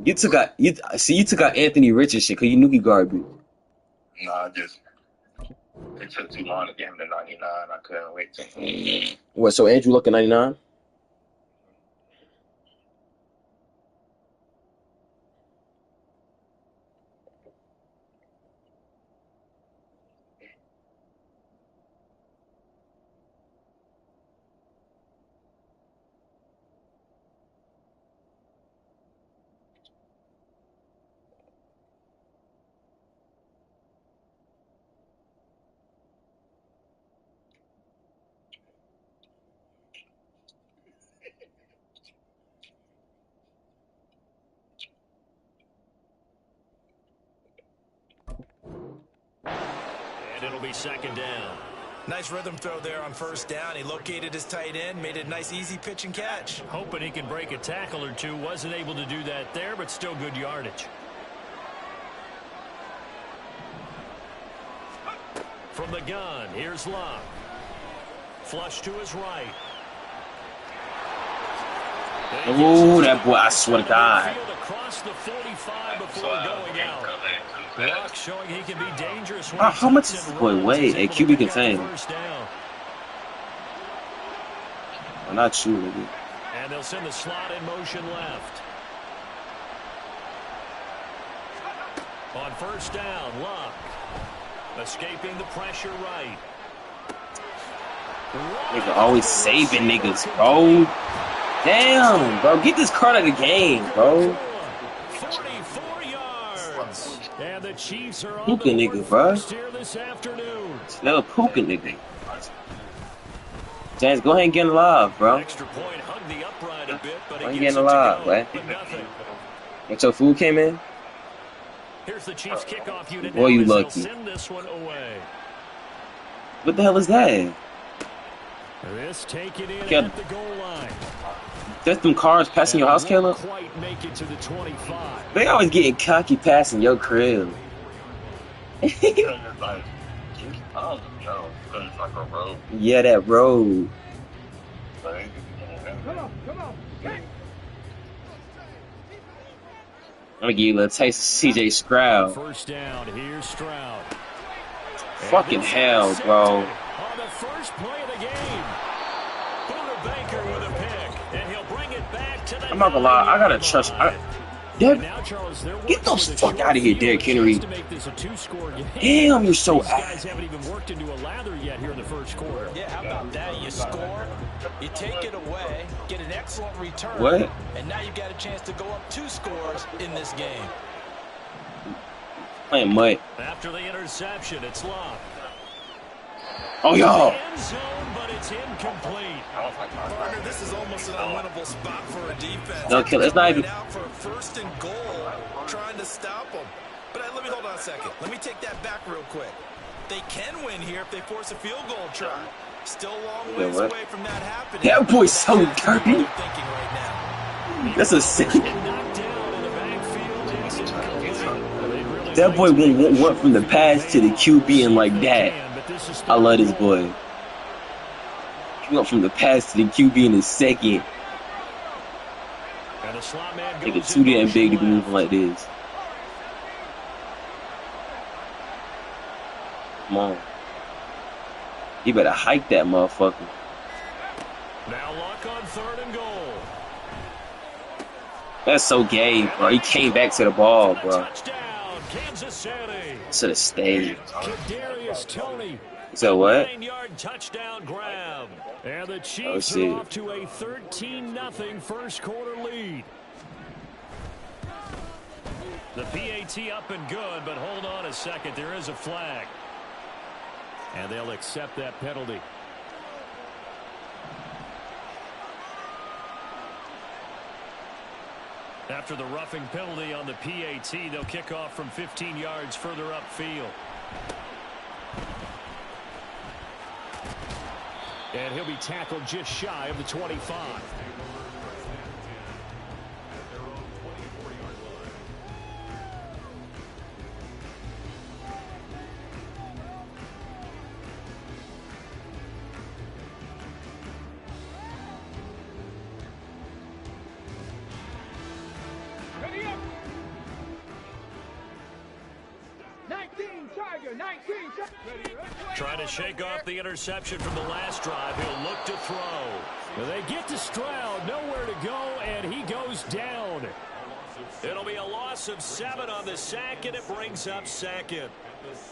You took out Anthony Richardson because you knew he garbage. Nah, it took too long to get him to 99. I couldn't wait to. What? So Andrew Luck at 99? And it'll be second down. Nice rhythm throw there on first down. He located his tight end, made it a nice, easy pitch and catch. Hoping he can break a tackle or two. Wasn't able to do that there, but still good yardage. From the gun, here's Luck. Flush to his right. Oh, that boy, I swear to God. Across the 45 before going out. Luck showing he can be dangerous. How much does this boy weigh? A QB contain. I'm not you, nigga. And they'll send the slot in motion left. On first down, Luck. Escaping the pressure right. Nigga always saving niggas, bro. Damn, bro. Get this card out of the game, bro. 44 yards. And the Chiefs are on Puka the nigga, bro. here this afternoon. Little Puka nigga. James, go ahead and get alive, bro. Extra point hugged the upright a bit, but I'm getting alive, boy. What your food came in? Here's the Chiefs kickoff unit. Boy, you lucky. Send this one away. What the hell is that? This take it in Caleb. at the goal line. That's them cars passing your house, Caleb? Quite make it to the 25. They always getting cocky passing your crib. It's like, I don't know. It's like a road. Yeah, that road. Like, Come on. I'm gonna give you a little taste of CJ Stroud. First down, here's Stroud. Fucking hell, bro. On the first play of the game. Buda Baker with a pick, and he'll bring it back to the I'm not gonna lie, I gotta trust. Get the fuck out of here, Derrick Henry. Damn, you're so ass. Haven't even worked into a lather yet here in the first quarter. Yeah, how about that? You score, you take it away, get an excellent return. What? And now you've got a chance to go up 2 scores in this game. Playing mud. After the interception, it's Luck. Oh, y'all. End zone, but it's incomplete. Partner, this is almost an unwinnable spot for a defense. No, kill. It's not even. Out for first and goal, trying to stop them. But let me hold on a second. Let me take that back real quick. They can win here if they force a field goal try. Still a long ways away from that happening. That boy's so dirty. Thinking right now. That's a sick. Knocked down in the backfield. It's incomplete. That boy went from the pass to the QB and like that. I love this boy. He went from the pass to the QB in a second. Nigga too damn big to be moving like this. Come on. You better hike that motherfucker. Now Luck on third and goal. That's so gay, bro. He came back to the ball, bro. Touchdown, Kansas City. Should have stayed. Kadarius Toney. So what? 9-yard touchdown grab. And the Chiefs are off to a 13-0 first quarter lead. The PAT up and good, but hold on a second. There is a flag. And they'll accept that penalty. After the roughing penalty on the PAT, they'll kick off from 15 yards further upfield. And he'll be tackled just shy of the 25. Ready up. 19 Tiger, 19 Tiger. Trying to shake off the interception from the last drive. He'll look to throw. Well, they get to Stroud, nowhere to go, and he goes down. It'll be a loss of 7 on the sack, and it brings up second.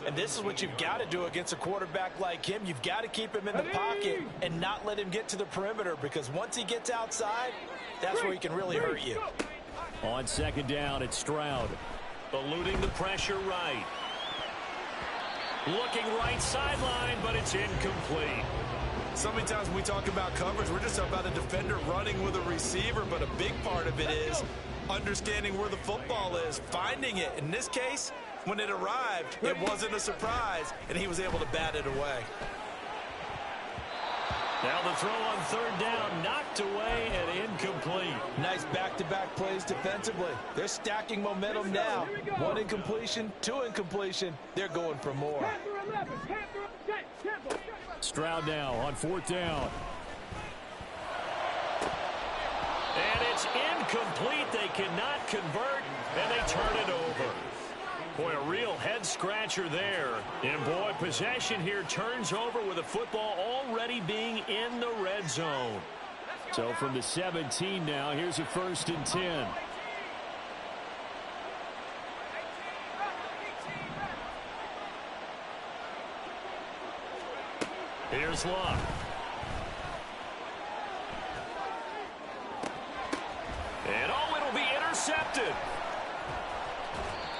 And this is what you've got to do against a quarterback like him. You've got to keep him in the pocket and not let him get to the perimeter, because once he gets outside, that's where he can really hurt you. On second down, it's Stroud. Eluding the pressure right. Looking right sideline, but it's incomplete. So many times when we talk about coverage, we're just talking about a defender running with a receiver, but a big part of it is understanding where the football is, finding it. In this case, when it arrived, it wasn't a surprise, and he was able to bat it away. Now the throw on third down, knocked away and incomplete. Nice back-to-back plays defensively. They're stacking momentum now. 1 incompletion, 2 incompletion. They're going for more. Stroud now on fourth down. And it's incomplete. They cannot convert, and they turn it over. Boy, a real head-scratcher there. And, boy, possession here turns over with the football already being in the red zone. So from the 17 now, here's a 1st and 10. Here's Luck. And, oh, it'll be intercepted.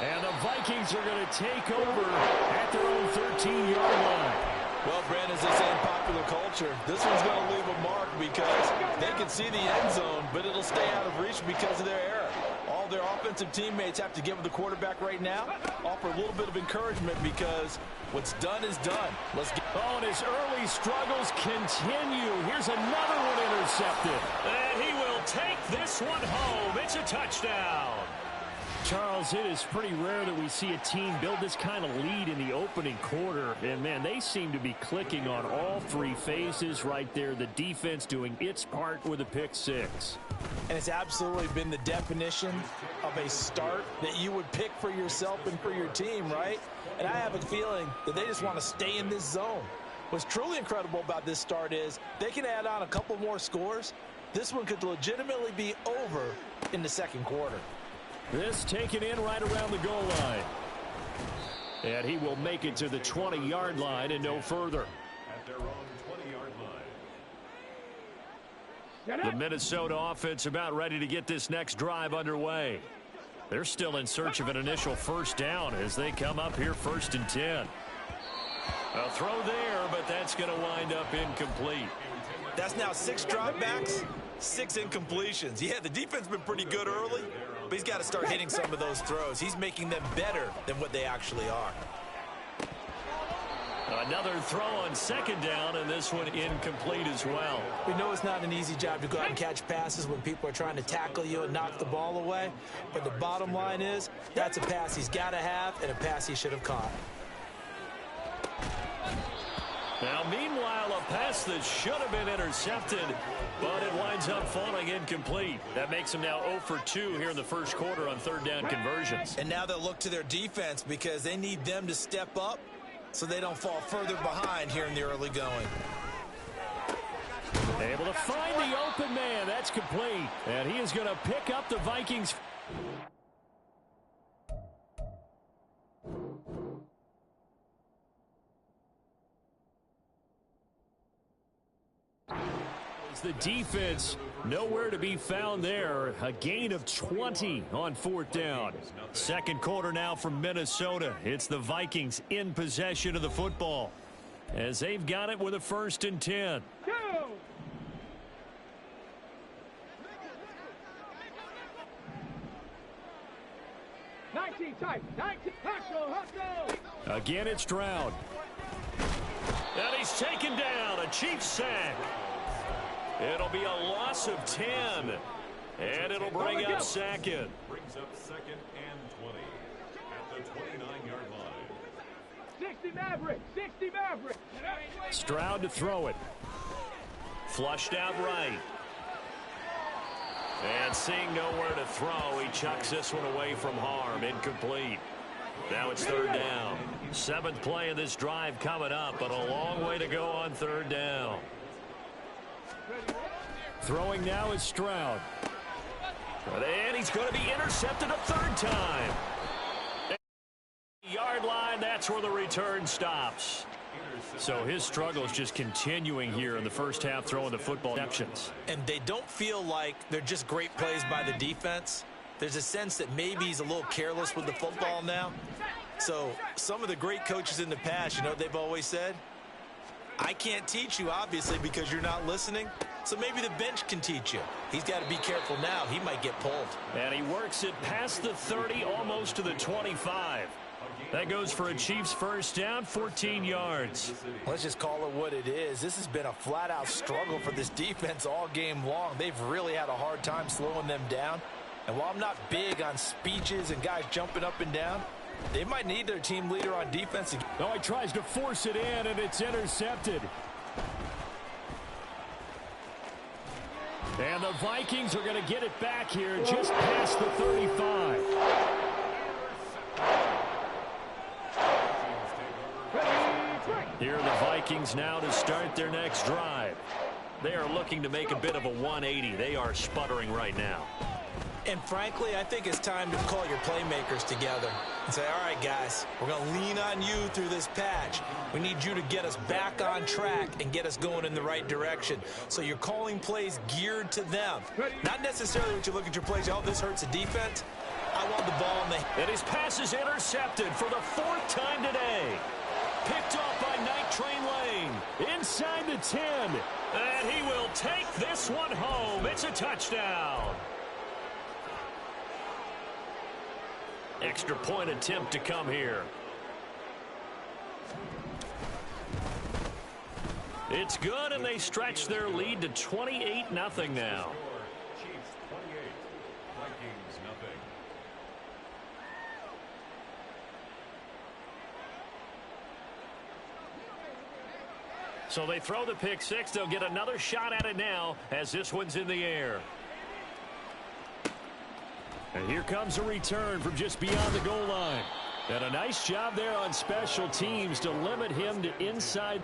And the Vikings are going to take over at their own 13-yard line. Well, Brandon, as they say in popular culture, this one's going to leave a mark because they can see the end zone, but it'll stay out of reach because of their error. All their offensive teammates have to give the quarterback right now, offer a little bit of encouragement because what's done is done. Let's get. Oh, and his early struggles continue. Here's another one intercepted. And he will take this one home. It's a touchdown. Charles, it is pretty rare that we see a team build this kind of lead in the opening quarter. And, man, they seem to be clicking on all 3 phases right there. The defense doing its part with a pick 6. And it's absolutely been the definition of a start that you would pick for yourself and for your team, right? And I have a feeling that they just want to stay in this zone. What's truly incredible about this start is they can add on a couple more scores. This one could legitimately be over in the second quarter. This taken in right around the goal line. And he will make it to the 20-yard line and no further. At their own 20-yard line. The Minnesota offense about ready to get this next drive underway. They're still in search of an initial first down as they come up here 1st and 10. A throw there, but that's going to wind up incomplete. That's now 6 dropbacks, 6 incompletions. Yeah, the defense has been pretty good early, but he's got to start hitting some of those throws. He's making them better than what they actually are. Another throw on second down, and this one incomplete as well. We know it's not an easy job to go out and catch passes when people are trying to tackle you and knock the ball away. But the bottom line is, that's a pass he's got to have and a pass he should have caught. Now, meanwhile, a pass that should have been intercepted, but it winds up falling incomplete. That makes them now 0 for 2 here in the first quarter on third down conversions. And now they'll look to their defense because they need them to step up so they don't fall further behind here in the early going. Able to find the open man. That's complete. And he is going to pick up the Vikings. The defense nowhere to be found there. A gain of 20 on fourth down. Second quarter now from Minnesota. It's the Vikings in possession of the football as they've got it with a 1st and 10. Go! Tight. 19, hustle. Again, it's Stroud. And he's taken down. A Chiefs sack. It'll be a loss of 10. And it'll bring up second. Brings up 2nd and 20 at the 29-yard line. 60 Maverick. Stroud to throw it. Flushed out right. And seeing nowhere to throw, he chucks this one away from harm. Incomplete. Now it's third down. 7th play of this drive coming up, but a long way to go on third down. Throwing now is Stroud. And he's going to be intercepted a third time. Yard line, that's where the return stops. So his struggle is just continuing here in the first half, throwing the football exceptions. And they don't feel like they're just great plays by the defense. There's a sense that maybe he's a little careless with the football now. So some of the great coaches in the past, you know what they've always said? I can't teach you, obviously, because you're not listening. So maybe the bench can teach you. He's got to be careful now. He might get pulled. And he works it past the 30, almost to the 25. That goes for a Chiefs first down, 14 yards. Let's just call it what it is. This has been a flat-out struggle for this defense all game long. They've really had a hard time slowing them down. And while I'm not big on speeches and guys jumping up and down, they might need their team leader on defense. Oh, he tries to force it in, and it's intercepted. And the Vikings are going to get it back here just past the 35. Here are the Vikings now to start their next drive. They are looking to make a bit of a 180. They are sputtering right now. And frankly, I think it's time to call your playmakers together and say, all right, guys, we're going to lean on you through this patch. We need you to get us back on track and get us going in the right direction. So you're calling plays geared to them. Not necessarily what you look at your plays, oh, this hurts the defense. I want the ball in the... And his pass is intercepted for the 4th time today. Picked off by Night Train Lane. Inside the 10. And he will take this one home. It's a touchdown. Extra point attempt to come here. It's good, and they stretch their lead to 28-0 now. Chiefs 28, Vikings nothing. So they throw the pick six. They'll get another shot at it now as this one's in the air. And here comes a return from just beyond the goal line. And a nice job there on special teams to limit him to inside.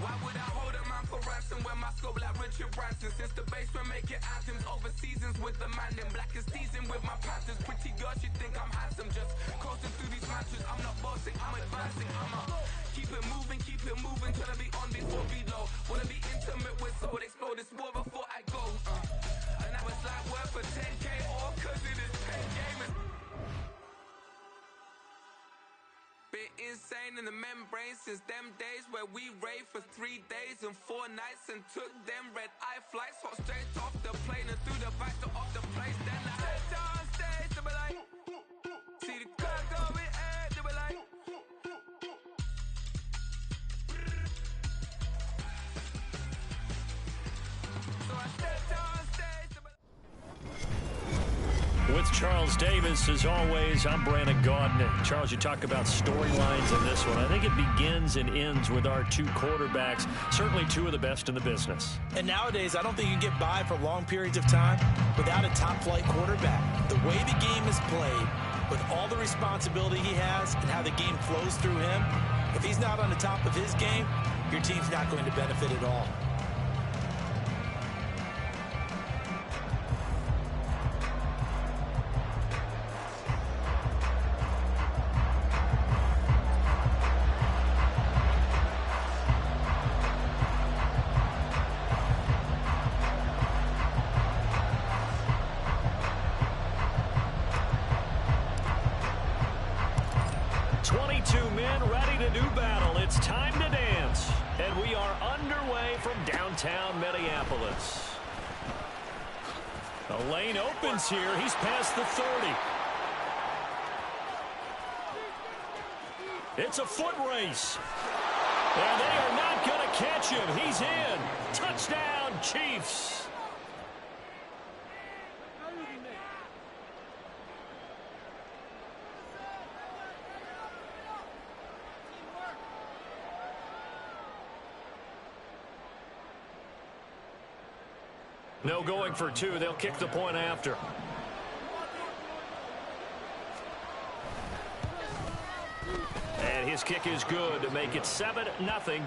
Why would I hold him out for ransom when my scope like Richard Branson? Since the basement making anthems over seasons with the man in black is seasoned with my Panthers. Pretty girls, you think I'm handsome, just coasting through these matches. I'm not bossing, I'm advancing. I'ma keep it moving, tryna be on before be low. Wanna be intimate with soul, explore this war before I go. And now it's like work for 10K all cause it is 10 gamers. Been insane in the membrane since them days where we raved for 3 days and 4 nights and took them red eye flights, hot straight off the plane and through the back door of the place. Then I stepped on stage, they were like, see the crowd going air, they were like, so I stepped on stage, they were like. With Charles Davis, as always, I'm Brandon Gaudin. Charles, you talk about storylines in this one. I think it begins and ends with our two quarterbacks, certainly two of the best in the business. And nowadays, I don't think you can get by for long periods of time without a top-flight quarterback. The way the game is played, with all the responsibility he has and how the game flows through him, if he's not on the top of his game, your team's not going to benefit at all. The lane opens here. He's past the 30. It's a foot race. And they are not going to catch him. He's in. Touchdown, Chiefs. No going for two. They'll kick the point after. And his kick is good to make it 7-0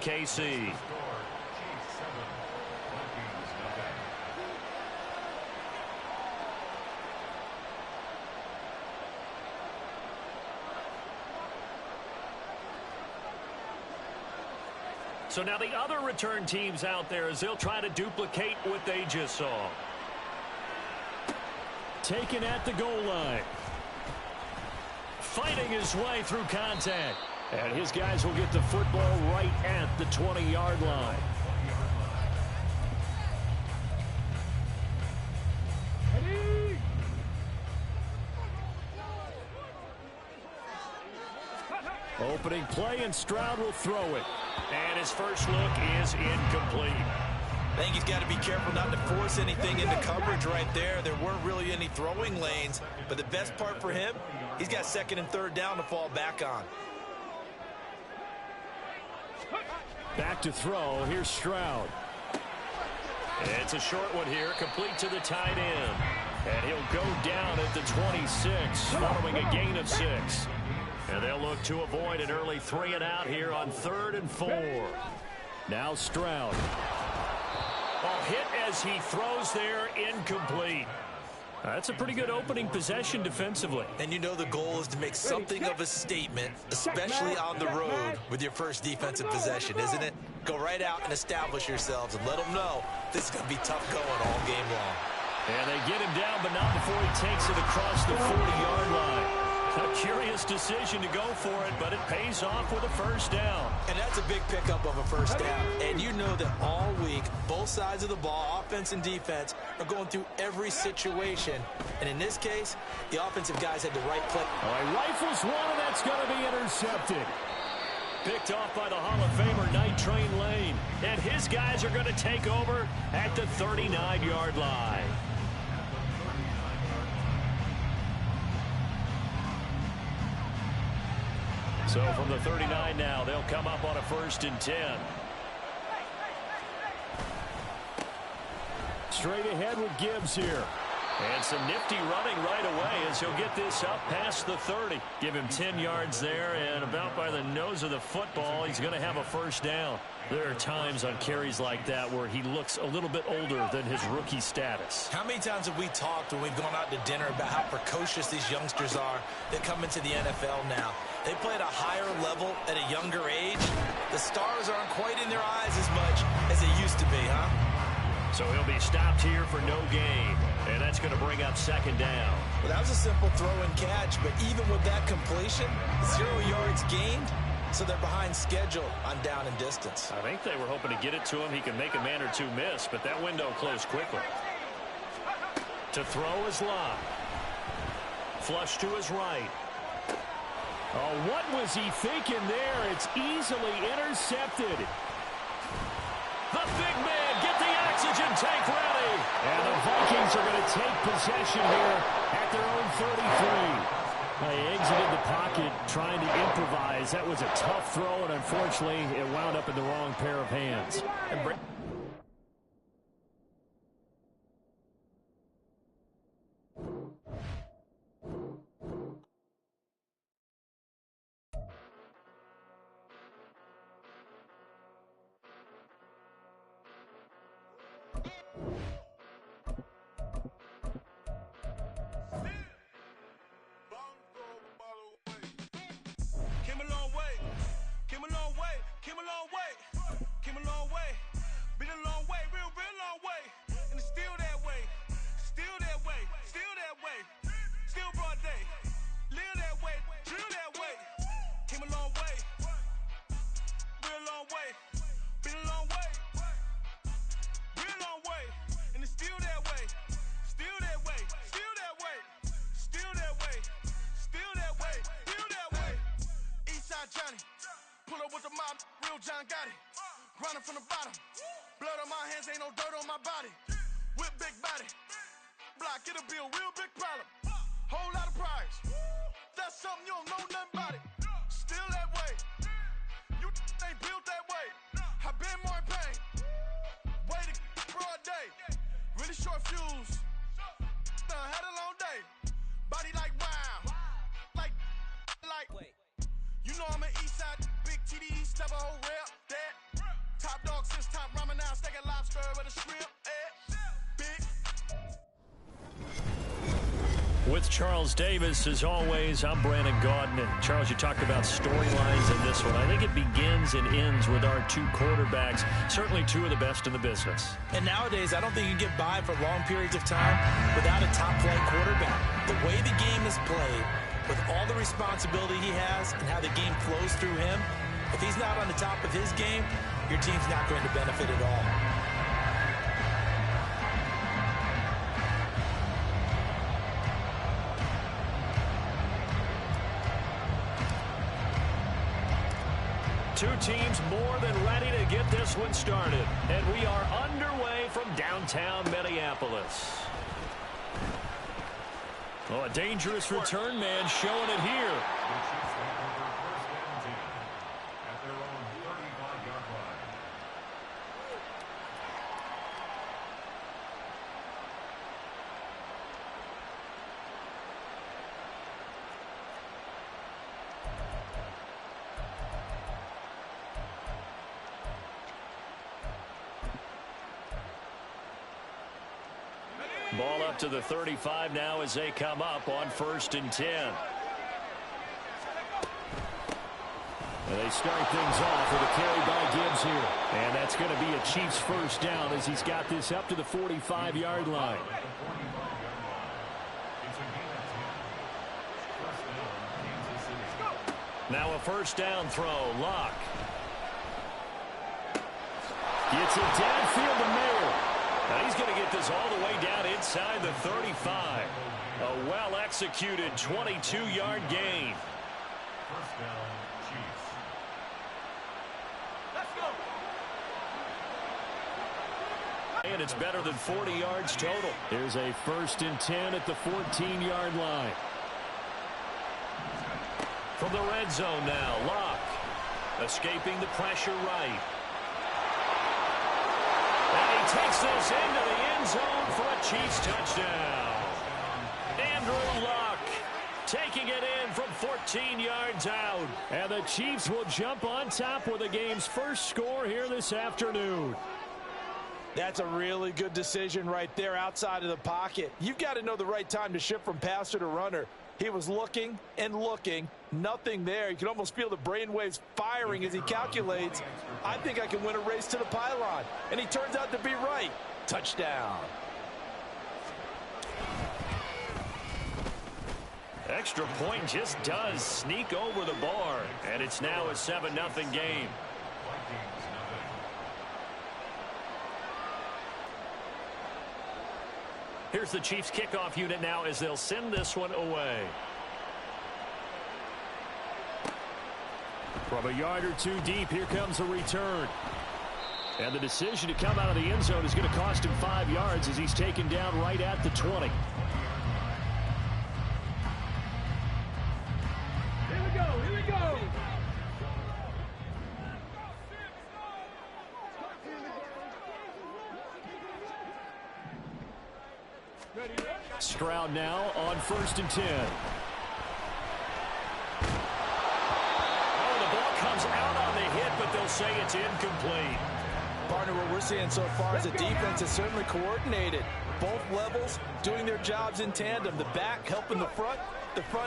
KC. So now the other return teams out there as they'll try to duplicate what they just saw. Taken at the goal line. Fighting his way through contact. And his guys will get the football right at the 20-yard line. Opening play, and Stroud will throw it. And his first look is incomplete. I think he's got to be careful not to force anything into coverage right there. There weren't really any throwing lanes, but the best part for him, he's got second and third down to fall back on. Back to throw. Here's Stroud. It's a short one here, complete to the tight end. And he'll go down at the 26, following a gain of 6. And they'll look to avoid an early 3-and-out here on 3rd and 4. Now Stroud. A hit as he throws there, incomplete. That's a pretty good opening possession defensively. And you know the goal is to make something of a statement, especially on the road with your first defensive possession, isn't it? Go right out and establish yourselves and let them know this is going to be tough going all game long. And they get him down, but not before he takes it across the 40-yard line. A curious decision to go for it, but it pays off with a first down. And that's a big pickup of a first down. And you know that all week, both sides of the ball, offense and defense, are going through every situation. And in this case, the offensive guys had the right play. He rifles one, and that's going to be intercepted. Picked off by the Hall of Famer, Night Train Lane. And his guys are going to take over at the 39-yard line. So from the 39 now, they'll come up on a 1st and 10. Straight ahead with Gibbs here. And some nifty running right away as he'll get this up past the 30. Give him 10 yards there, and about by the nose of the football, he's going to have a first down. There are times on carries like that where he looks a little bit older than his rookie status. How many times have we talked when we've gone out to dinner about how precocious these youngsters are that come into the NFL now? They play at a higher level at a younger age. The stars aren't quite in their eyes as much as they used to be, huh? So he'll be stopped here for no gain, and that's going to bring up 2nd down. Well, that was a simple throw and catch, but even with that completion, 0 yards gained, so they're behind schedule on down and distance. I think they were hoping to get it to him. He can make a man or two miss, but that window closed quickly. To throw is Locke. Flush to his right. Oh, what was he thinking there? It's easily intercepted. The big man, get the oxygen tank ready. And the Vikings are going to take possession here at their own 33. They exited the pocket trying to improvise. That was a tough throw, and unfortunately, it wound up in the wrong pair of hands. Johnny, pull up with the mob, real John got it. Grinding from the bottom. Blood on my hands, ain't no dirt on my body. Whip big body. Block, it'll be a real big problem. Whole lot of prize. That's something you don't know nothing about it. Still that way. You ain't built that way. I been more in pain. Waited broad day. Really short fuse. Had a long day. Body like wow. Like. You know I'm an east side. Big TDE, step a whole rep. That. Top dog since top ramen now. Steak and lobster with a shrimp. Big. With Charles Davis, as always, I'm Brandon Gaudin. And Charles, you talked about storylines in this one. I think it begins and ends with our two quarterbacks, certainly two of the best in the business. And nowadays, I don't think you can get by for long periods of time without a top-flight quarterback. The way the game is played, with all the responsibility he has and how the game flows through him, if he's not on the top of his game, your team's not going to benefit at all. Two teams more than ready to get this one started. And we are underway from downtown Minneapolis. Oh, a dangerous return man showing it here. At their own 35-yard line. Ball up to the 35 now as they come up on 1st and 10. And they start things off with a carry by Gibbs here. And that's going to be a Chiefs first down as he's got this up to the 45-yard line. Now a first down throw. Locke gets it downfield to Mayer. Now he's going to get this all the way down inside the 35. A well-executed 22-yard gain. First down, Chiefs. Let's go. And it's better than 40 yards total. Here's a 1st and 10 at the 14-yard line. From the red zone now, Locke escaping the pressure right. And he takes this into the end zone for a Chiefs touchdown. Andrew Luck taking it in from 14 yards out. And the Chiefs will jump on top with the game's first score here this afternoon. That's a really good decision right there outside of the pocket. You've got to know the right time to shift from passer to runner. He was looking and looking, nothing there. You can almost feel the brainwaves firing as he calculates, I think I can win a race to the pylon. And he turns out to be right. Touchdown. Extra point just does sneak over the bar. And it's now a 7-0 game. Here's the Chiefs kickoff unit now as they'll send this one away. From a yard or two deep, here comes a return. And the decision to come out of the end zone is going to cost him 5 yards as he's taken down right at the 20. Here we go. Here we go. Stroud now on 1st and 10. Oh, the ball comes out on the hit, but they'll say it's incomplete. Partner, what we're seeing so far is the defense is certainly coordinated. Both levels doing their jobs in tandem. The back helping the front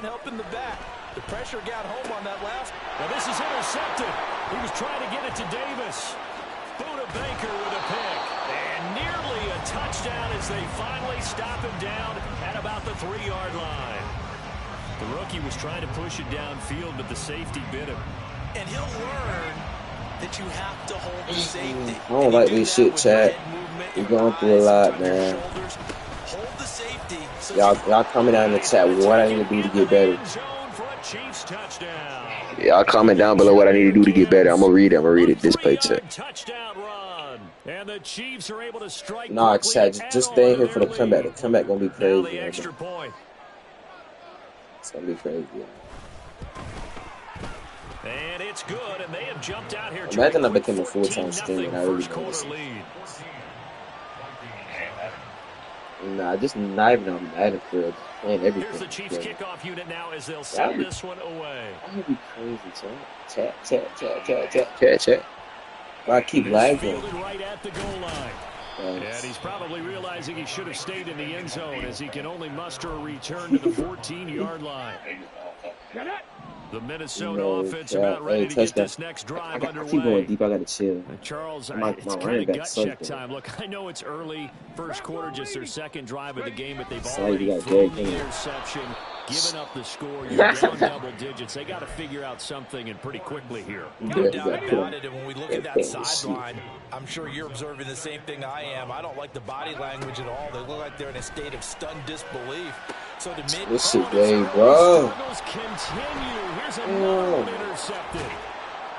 helping the back. The pressure got home on that last. Now this is intercepted. He was trying to get it to Davis. Buda Baker with a pick. And nearly a touchdown as they finally stop him down at about the 3-yard line. The rookie was trying to push it downfield, but the safety bit him. And he'll learn that you have to hold the safety. I don't like this shit, chat. We're going through a lot, man. Hold the safety. So Y'all coming out in the chat. What I need to do to get better. For a Chiefs touchdown. Y'all comment down below what I need to do to get better. I'm gonna read it. I'm gonna read it. This paycheck. Touchdown run. And the Chiefs are able to strike. Nah, just stay here for the comeback. The comeback gonna be crazy. Now the extra point. It's gonna be crazy. And it's good, and they have jumped out here. Imagine I became a full-time streamer and I really noticed. Nah, just not even on Madden for real. Playing everything. Here's the Chiefs kickoff unit now as they'll send this one away. That would be crazy, chat. I keep lagging. Right at the goal line. And he's probably realizing he should have stayed in the end zone as he can only muster a return to the 14-yard line. The Minnesota offense about ready to get this next drive underway. I keep going deep. I got to chill. Charles, it's kind of gut check time. Look, I know it's early, first quarter, just their second drive of the game, but they've already thrown the interception, given up the score. You're down double digits. They got to figure out something, and pretty quickly here. No doubt about it. And when we look at that sideline, I'm sure you're observing the same thing I am. I don't like the body language at all. They look like they're in a state of stunned disbelief. So to mid this shit gay, bro.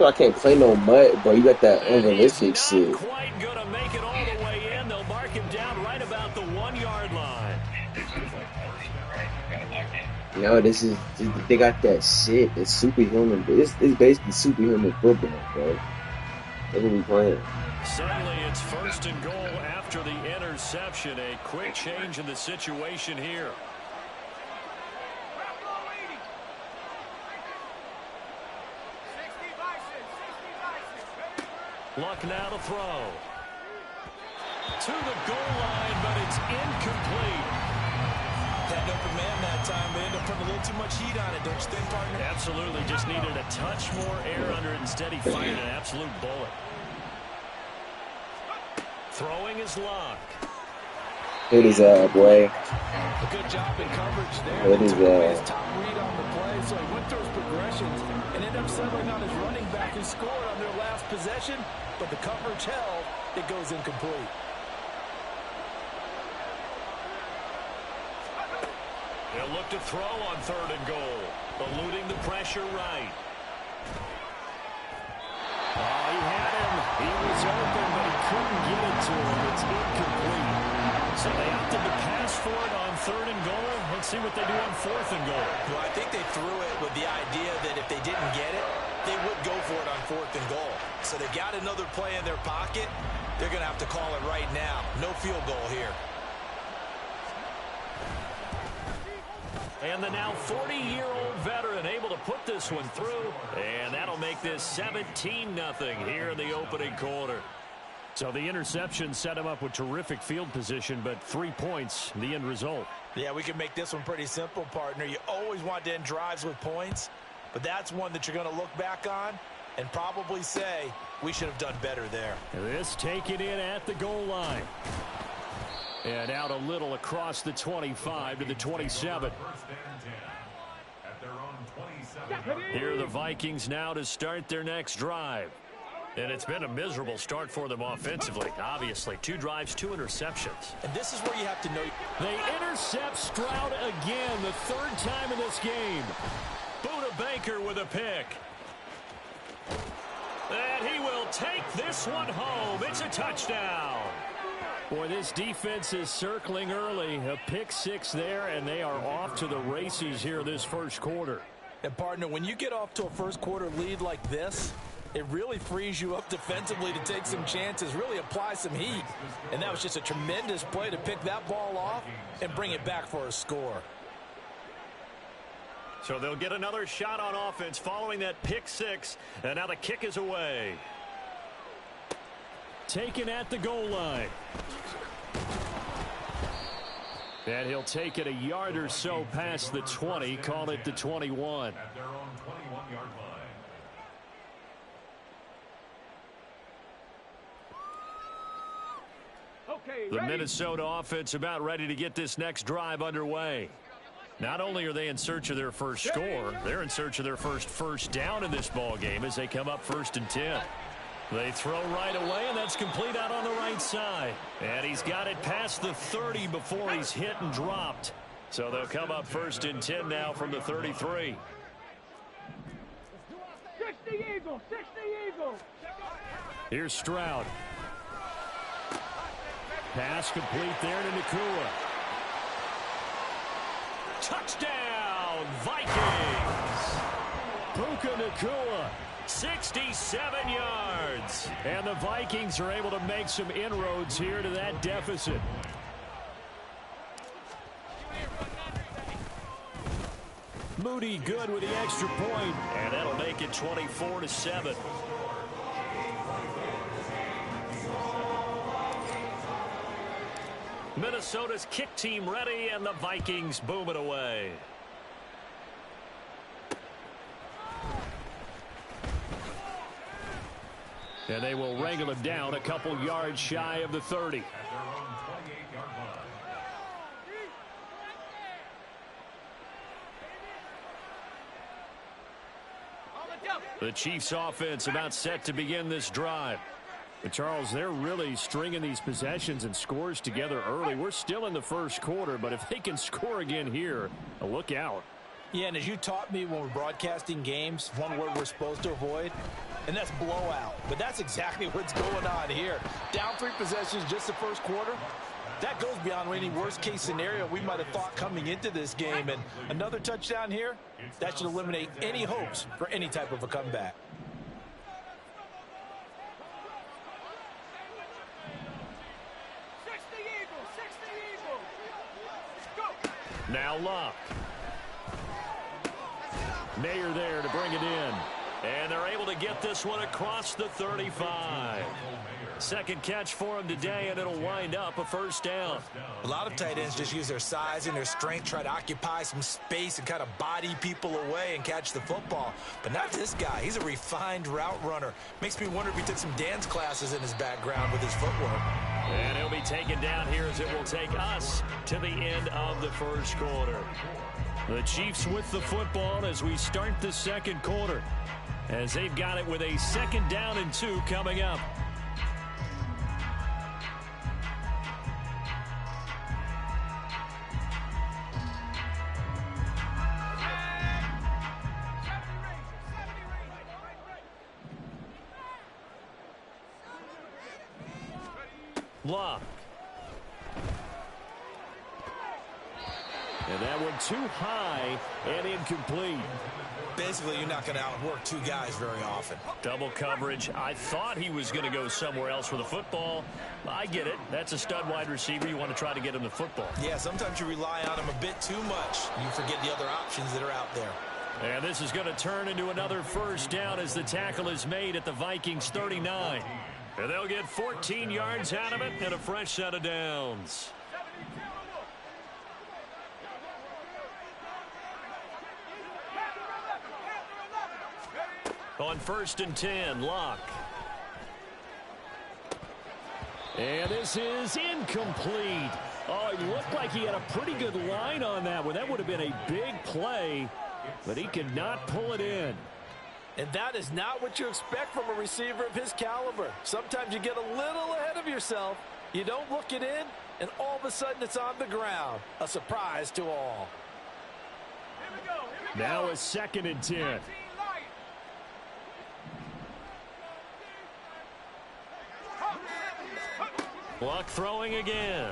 I can't play no mud, bro. You got that unrealistic shit. Quite gonna make it all the way in. They'll mark him down right about the 1-yard line. Yo, they got that shit. It's superhuman. It's basically superhuman football, bro. That's what we playing. Suddenly, it's first and goal after the interception. A quick change in the situation here. Luck now to throw. To the goal line, but it's incomplete. Had an open man that time. They ended up putting a little too much heat on it, don't you think, partner? Absolutely. Just needed a touch more air under it. Instead, he fired an absolute bullet. Throwing his luck. It is boy. A good job in coverage there. It is his top read on the play, so he went through his progressions and ended up settling on his running back who scored on their last possession, but the coverage held. It goes incomplete. He'll look to throw on 3rd and goal, eluding the pressure right. Oh, he had him. He was open, but he couldn't get it to him. It's incomplete. So they opted to pass for it on 3rd and goal. Let's see what they do on 4th and goal. Well, I think they threw it with the idea that if they didn't get it, they would go for it on 4th and goal. So they got another play in their pocket. They're going to have to call it right now. No field goal here. And the now 40-year-old veteran able to put this one through. And that'll make this 17-0 here in the opening quarter. So the interception set him up with terrific field position, but 3 points, the end result. Yeah, we can make this one pretty simple, partner. You always want to end drives with points, but that's one that you're going to look back on and probably say, we should have done better there. This taken in at the goal line. And out a little across the 25 to the 27. Here are the Vikings now to start their next drive. And it's been a miserable start for them offensively. Obviously, 2 drives, 2 interceptions. And this is where you have to know. They intercept Stroud again, the 3rd time in this game. Buda Baker with a pick. And he will take this one home. It's a touchdown. Boy, this defense is circling early. A pick 6 there, and they are off to the races here this first quarter. And, partner, when you get off to a first quarter lead like this, it really frees you up defensively to take some chances, really apply some heat. And that was just a tremendous play to pick that ball off and bring it back for a score. So they'll get another shot on offense following that pick 6. And now the kick is away. Taken at the goal line. And he'll take it a yard or so past the 20, call it the 21. At their own 21-yard line. The Minnesota offense about ready to get this next drive underway. Not only are they in search of their first score, they're in search of their first down in this ball game as they come up 1st and 10. They throw right away, and that's complete out on the right side. And he's got it past the 30 before he's hit and dropped. So they'll come up 1st and 10 now from the 33. Eagle. 60 Eagle. Here's Stroud. Pass complete there to Nacua. Touchdown, Vikings! Puka Nacua, 67 yards. And the Vikings are able to make some inroads here to that deficit. Moody good with the extra point, and that'll make it 24-7. Minnesota's kick team ready, and the Vikings boom it away. And they will wrangle him down a couple yards shy of the 30. The Chiefs offense about set to begin this drive. But Charles, they're really stringing these possessions and scores together early. We're still in the first quarter, but if they can score again here, look out. Yeah, and as you taught me when we're broadcasting games, one word we're supposed to avoid, and that's blowout. But that's exactly what's going on here. Down 3 possessions just the first quarter. That goes beyond any worst-case scenario we might have thought coming into this game. And another touchdown here, that should eliminate any hopes for any type of a comeback. Now Luck. Mayer there to bring it in. And they're able to get this one across the 35. Second catch for him today, and it'll wind up a first down. A lot of tight ends just use their size and their strength, try to occupy some space and kind of body people away and catch the football. But not this guy. He's a refined route runner. Makes me wonder if he took some dance classes in his background with his footwork. And he'll be taken down here as it will take us to the end of the first quarter. The Chiefs with the football as we start the second quarter, as they've got it with a 2nd down and 2 coming up. Luck. And that one too high and incomplete. Basically, you're not going to outwork 2 guys very often. Double coverage. I thought he was going to go somewhere else with the football. I get it. That's a stud wide receiver. You want to try to get him the football. Yeah, sometimes you rely on him a bit too much. You forget the other options that are out there. And this is going to turn into another first down as the tackle is made at the Vikings 39. And they'll get 14 yards out of it and a fresh set of downs. On 1st and 10, Luck. And this is incomplete. Oh, it looked like he had a pretty good line on that one. That would have been a big play, but he could not pull it in. And that is not what you expect from a receiver of his caliber. Sometimes you get a little ahead of yourself. You don't look it in, and all of a sudden it's on the ground. A surprise to all. Now a 2nd and 10. Luck throwing again.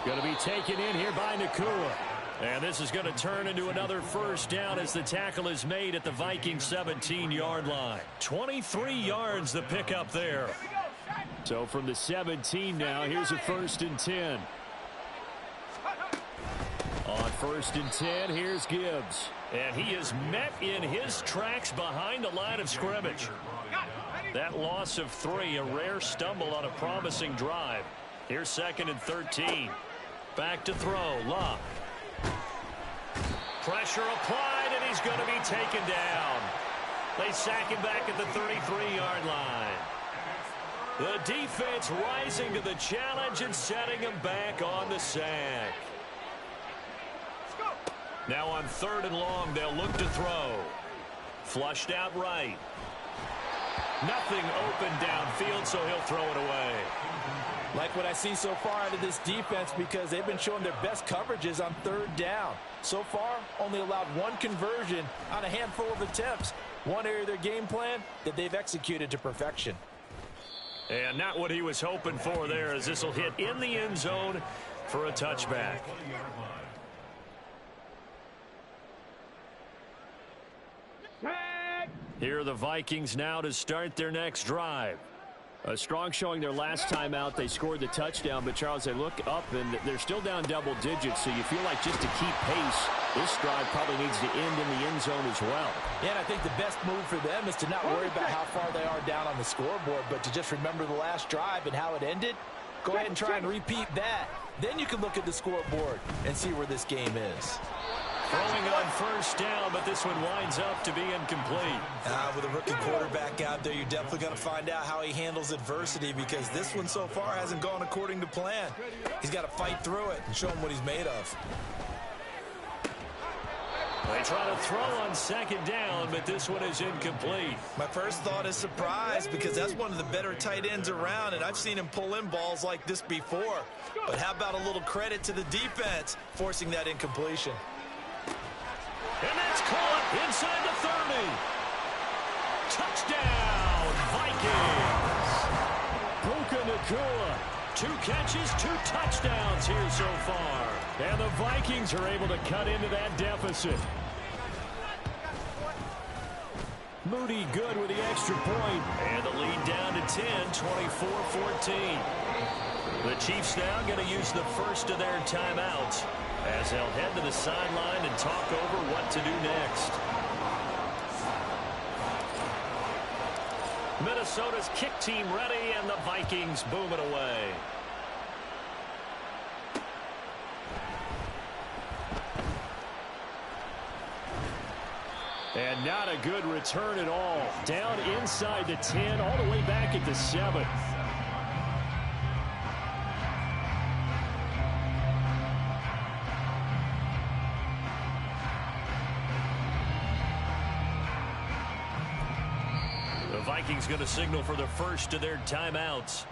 Going to be taken in here by Nacua. And this is going to turn into another first down as the tackle is made at the Vikings 17-yard line. 23 yards the pickup there. So from the 17 now, here's a 1st and 10. On 1st and 10, here's Gibbs. And he is met in his tracks behind the line of scrimmage. That loss of 3, a rare stumble on a promising drive. Here's 2nd and 13. Back to throw, Luck. Pressure applied, and he's going to be taken down. They sack him back at the 33-yard line. The defense rising to the challenge and setting him back on the sack. Now on 3rd and long, they'll look to throw. Flushed out right. Nothing open downfield, so he'll throw it away. Like what I see so far out of this defense because they've been showing their best coverages on third down. So far, only allowed one conversion on a handful of attempts. One area of their game plan that they've executed to perfection. And not what he was hoping for there, as this will hit in the end zone for a touchback. Here are the Vikings now to start their next drive. A strong showing their last time out. They scored the touchdown, but Charles, they look up and they're still down double digits, so you feel like just to keep pace, this drive probably needs to end in the end zone as well. Yeah, and I think the best move for them is to not worry about how far they are down on the scoreboard, but to just remember the last drive and how it ended. Go ahead and try and repeat that. Then you can look at the scoreboard and see where this game is. Throwing on first down, but this one winds up to be incomplete. With a rookie quarterback out there, you're definitely going to find out how he handles adversity because this one so far hasn't gone according to plan. He's got to fight through it and show him what he's made of. They try to throw on second down, but this one is incomplete. My first thought is surprise because that's one of the better tight ends around, and I've seen him pull in balls like this before. But how about a little credit to the defense forcing that incompletion? And that's caught inside the 30. Touchdown, Vikings. Puka Nacua, 2 catches, 2 touchdowns here so far. And the Vikings are able to cut into that deficit. Moody good with the extra point. And the lead down to 10, 24-14. The Chiefs now going to use the first of their timeouts as they'll head to the sideline and talk over what to do next. Minnesota's kick team ready, and the Vikings boom it away. And not a good return at all. Down inside the 10, all the way back at the 7. The Vikings going to signal for the first of their timeouts.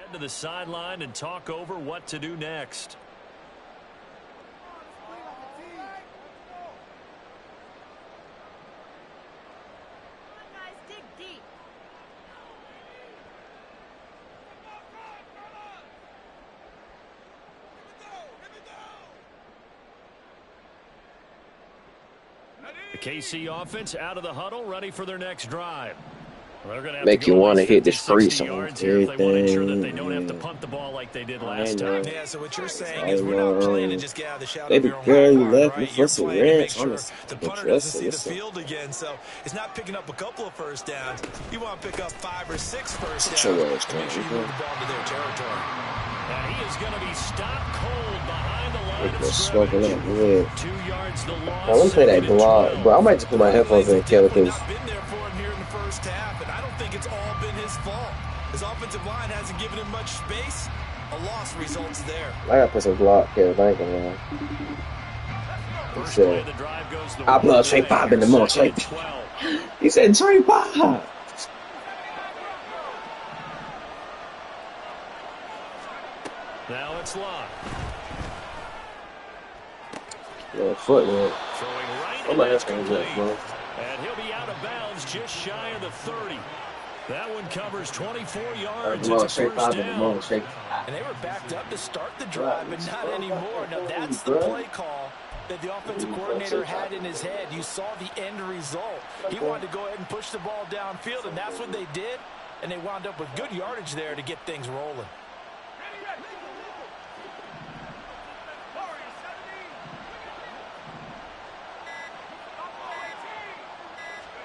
head to the sideline and talk over what to do next. The KC offense out of the huddle, ready for their next drive. They're going to make you want to hit the street some everything. If they want to ensure that they don't have to punt the ball like they did last time. Yeah, so what you're saying is we're not playing to just get out of the shadow they of your own barely home, left me right? for You're some playing to make rent sure on the the punter doesn't see dresser. the field again, so it's not picking up a couple of first downs. You want to pick up 5 or 6 first downs to make sure you move the ball to their territory. Now he is going to be stopped cold behind the line of Smoking up, scrimmage. 2 yards the loss. I want to play that block, bro. I might just put my headphones in, Kevin, because Been there for him here in the first half, and I don't think it's all been his fault. His offensive line hasn't given him much space. A loss results there. I gotta put some block, Kevin. I ain't gonna lie. He said, I blood Trey Bob in the mouth. He said, Trey Bob. Now it's locked. Yeah, foot, man. I'm not asking that, bro. And he'll be out of bounds just shy of the 30. That one covers 24 yards. It's a first down. And they were backed up to start the drive, but not anymore. Now that's the play call that the offensive coordinator had in his head. You saw the end result. He wanted to go ahead and push the ball downfield, and that's what they did. And they wound up with good yardage there to get things rolling.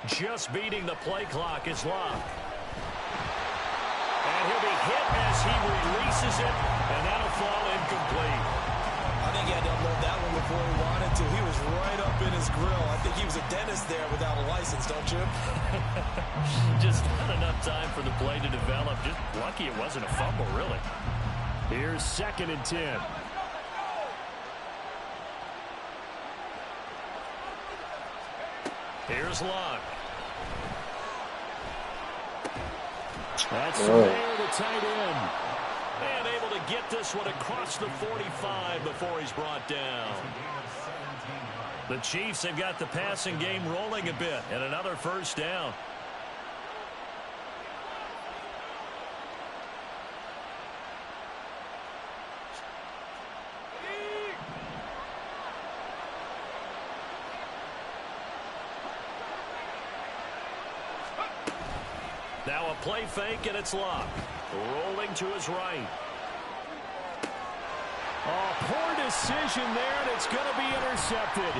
Just beating the play clock is locked. And he'll be hit as he releases it, and that'll fall incomplete. I think he had to unload that one before he wanted to. He was right up in his grill. I think he was a dentist there without a license, don't you? Just not enough time for the play to develop. Just lucky it wasn't a fumble, really. Here's 2nd and 10. Here's Locke. That's there, the tight end. And able to get this one across the 45 before he's brought down. The Chiefs have got the passing game rolling a bit, and another first down. Now a play fake, and it's Locke. Rolling to his right. Oh, poor decision there, and it's going to be intercepted.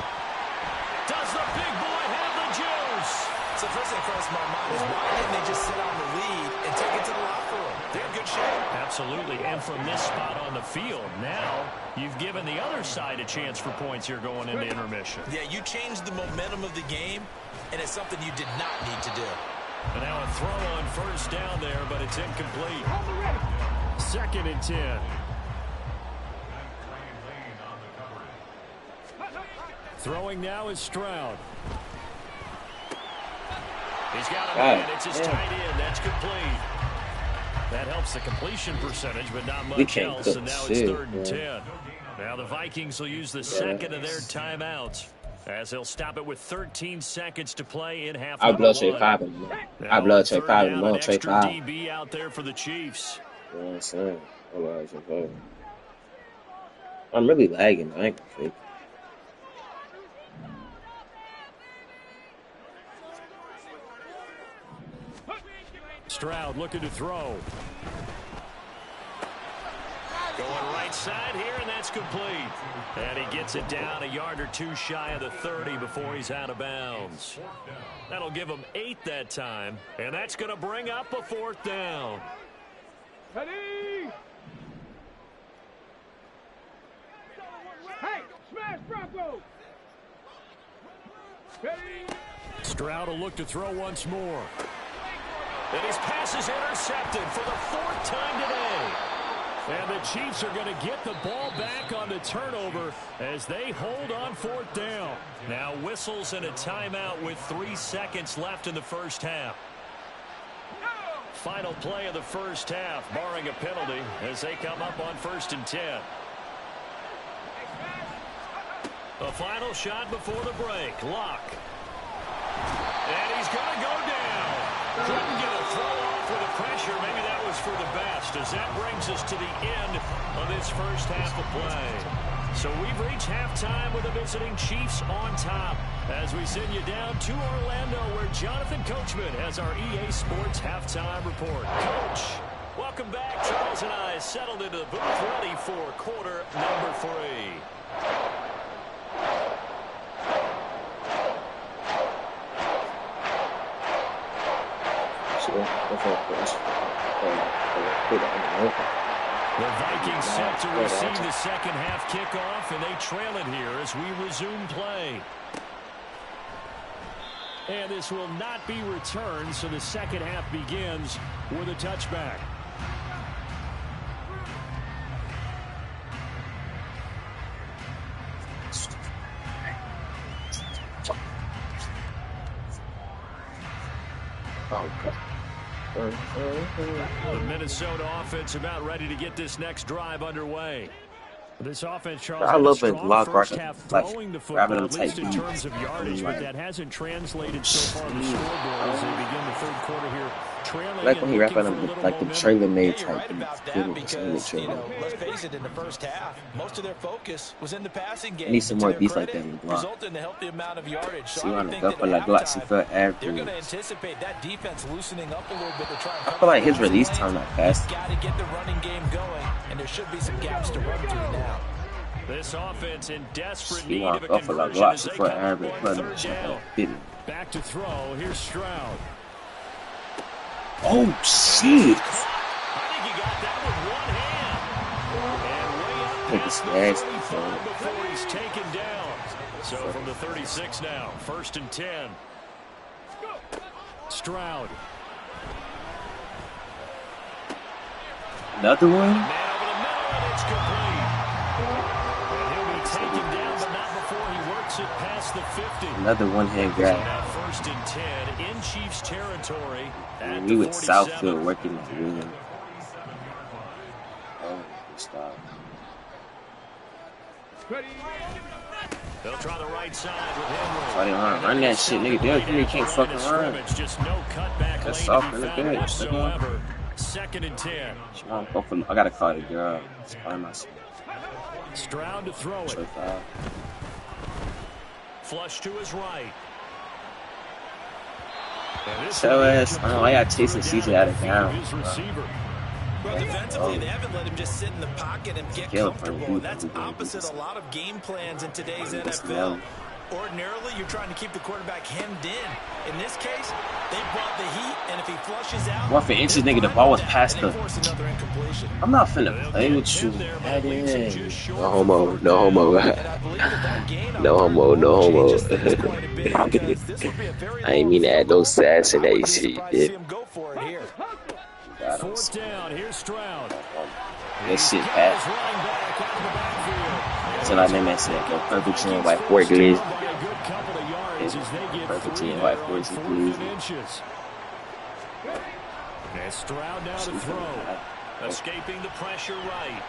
Does the big boy have the juice? So first thing across my mind is why didn't they just sit on the lead and take it to the locker room? They're in good shape. Absolutely, and from this spot on the field, now you've given the other side a chance for points here going into intermission. Yeah, you changed the momentum of the game, and it's something you did not need to do. And now a throw on first down there, but it's incomplete. 2nd and 10. Throwing now is Stroud. He's got a man. It's his tight end. That's complete. That helps the completion percentage, but not much else. And now it's 3rd and 10. Now the Vikings will use the second of their timeouts, as they'll stop it with 13 seconds to play in half. I blood Trey Bob in the mouth. I blood Trey Bob in the mouth. Trey Bob. DB out there for the Chiefs. You know what I'm saying? I'm really lagging. I ain't gonna fake. Stroud looking to throw. Going right side here, and that's complete. And he gets it down a yard or two shy of the 30 before he's out of bounds. That'll give him 8 that time, and that's going to bring up a 4th down. Ready? Hey, smash Bronco! Ready? Stroud will look to throw once more. And his pass is intercepted for the 4th time today. And the Chiefs are going to get the ball back on the turnover as they hold on 4th down. Now whistles and a timeout with 3 seconds left in the first half. Final play of the first half, barring a penalty, as they come up on 1st and 10. The final shot before the break. Locke. And he's going to go down. Couldn't get a throw off with the pressure. Maybe that was for the best, as that brings us to the end of this first half of play. So we've reached halftime with the visiting Chiefs on top, as we send you down to Orlando, where Jonathan Coachman has our EA Sports halftime report. Coach, welcome back. Charles and I settled into the booth, ready for quarter number 3. The Vikings set to receive the second half kickoff, and they trail it here as we resume play. And this will not be returned, so the second half begins with a touchback. The Minnesota offense about ready to get this next drive underway. This offense, Charles, I love it. Lock first half throwing the football, at least in terms of yardage, but that hasn't translated so far on the scoreboard as they begin the third quarter here. I like when he rap on like the trailer made type beats. Because, let's face it, in the first half, most of their focus was in the passing game. I need some more beats like that in the block. Resulted in a healthy amount of yardage. So I think that like they're going to anticipate that defense loosening up a little bit to try and I feel like his release time not fast. Got to get the running game going, and there should be some gaps to run through now. This offense in desperate need of a conversion as they come up on third down. Back to throw. Here's Stroud. Oh, shit. I think he got that with one hand. And way up past the 35 before he's taken down. So from the 36 now, 1st and 10. Stroud. Another one? Man over the middle, and it's complete. And he'll be taken down, but not before he works it past the 50. Another one-hand grab. So now 1st and 10 in Chiefs territory. We with Southfield working at the wheel. Oh, stop. They'll try the right side with Henry. Why they run that shit, nigga? Derrick can't fucking run. Just no cutback. That's soft in the bench. Whatsoever. 2nd and 10. I gotta call the girl. Stroud to throw it. Flush to his right. So I got chasing CJ out of down. Well, defensively, they haven't let him just sit in the pocket and get comfortable. And that's opposite a lot of game plans in today's NFL. Ordinarily, you're trying to keep the quarterback hemmed in. In this case, they brought the heat, and if he flushes out, 1 for inches, nigga, the ball was past the. I'm not finna play with you. That is. No homo, no homo. No homo, no homo. I ain't mean to add no sass in that shit. Fourth down, here's Stroud. That shit, Pat. So like my man said, go perfect chin, white fork glizz. Perfect chin, white fork glizz. And Stroud now to throw. Escaping the pressure right.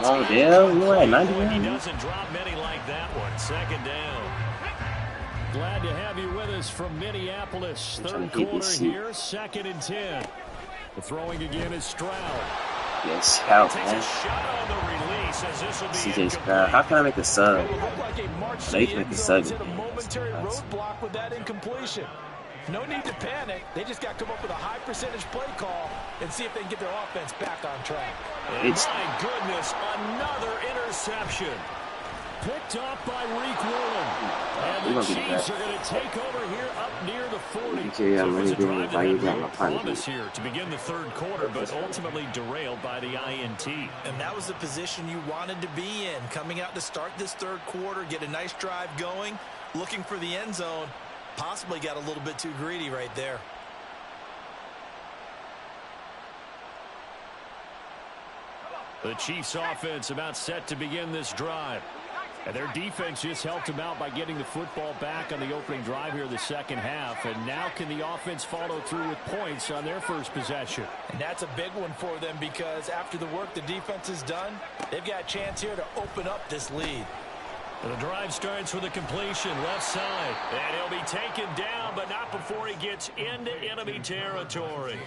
Oh, damn, you at 91? He doesn't drop many like that one. 2nd down. Glad to have you with us from Minneapolis. Third quarter here, 2nd and 10. The throwing again is Stroud. Yes, help, man. CJ Stroud. How can I make a sub? They can make a sub. Momentary roadblock with that incompletion. No need to panic. They just got to come up with a high percentage play call and see if they can get their offense back on track. My goodness, another interception. Picked off by Reek Woolen. And the Chiefs are going to take over here up near the 40. So it was a drive that had great promise here to begin the third quarter, but ultimately derailed by the INT. And that was the position you wanted to be in. Coming out to start this third quarter, get a nice drive going, looking for the end zone. Possibly got a little bit too greedy right there. The Chiefs offense about set to begin this drive. And their defense just helped them out by getting the football back on the opening drive here in the second half. And now can the offense follow through with points on their first possession? And that's a big one for them because after the work the defense has done, they've got a chance here to open up this lead. And the drive starts with a completion left side. And he'll be taken down, but not before he gets into enemy territory.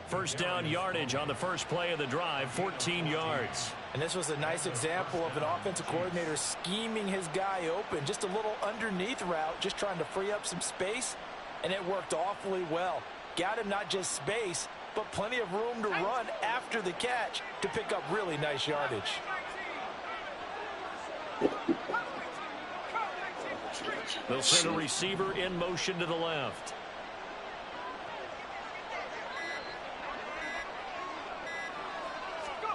First down yardage on the first play of the drive, 14 yards. And this was a nice example of an offensive coordinator scheming his guy open. Just a little underneath route, just trying to free up some space, and it worked awfully well. Got him not just space, but plenty of room to run after the catch to pick up really nice yardage. They'll send a receiver in motion to the left.